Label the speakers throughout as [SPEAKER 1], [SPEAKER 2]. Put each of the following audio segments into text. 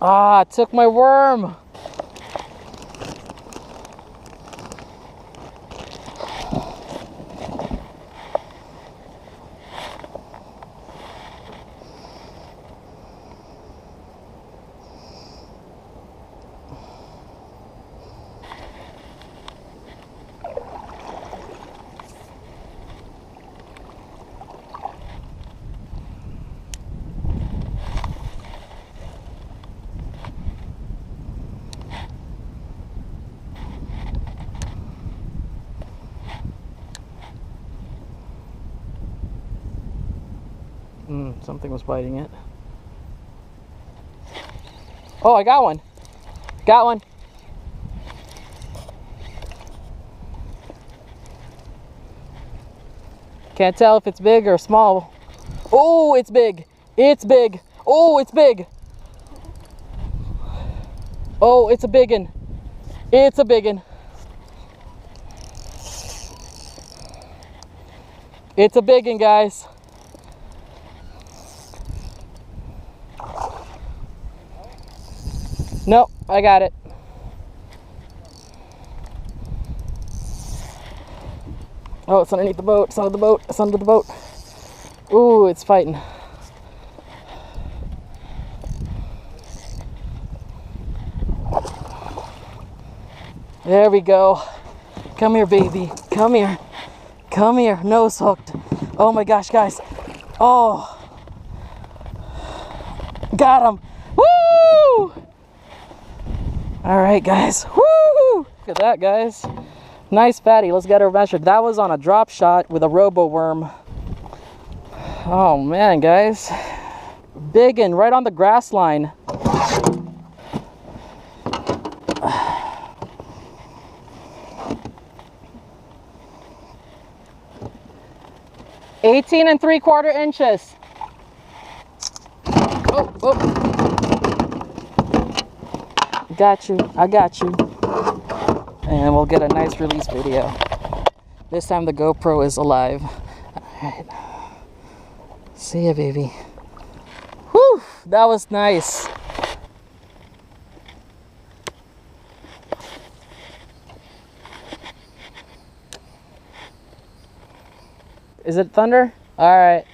[SPEAKER 1] Ah, it took my worm. Something was biting it. Oh, I got one. Got one. Can't tell if it's big or small. Oh, it's big. It's big. Oh, it's big. Oh, it's a biggin. It's a biggin. It's a biggin, guys. Nope, I got it. Oh, it's underneath the boat. It's under the boat. It's under the boat. Ooh, it's fighting. There we go. Come here, baby. Come here. Come here. Nose hooked. Oh my gosh, guys. Oh. Got him. Woo! All right, guys. Woo! Look at that, guys. Nice fatty. Let's get her measured. That was on a drop shot with a Roboworm. Oh man, guys. Big and right on the grass line. $18 3/4 inches. Oh, oh. Got you. I got you. And we'll get a nice release video. This time the GoPro is alive. Alright. See ya, baby. Whew! That was nice. Is it thunder? Alright.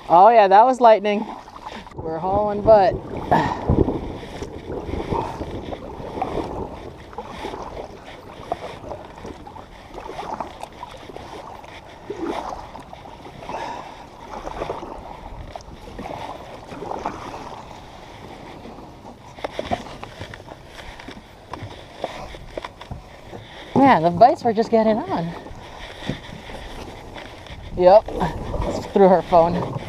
[SPEAKER 1] Oh yeah, that was lightning. We're hauling butt. Man, the bites were just getting on. Yep, it's through her phone.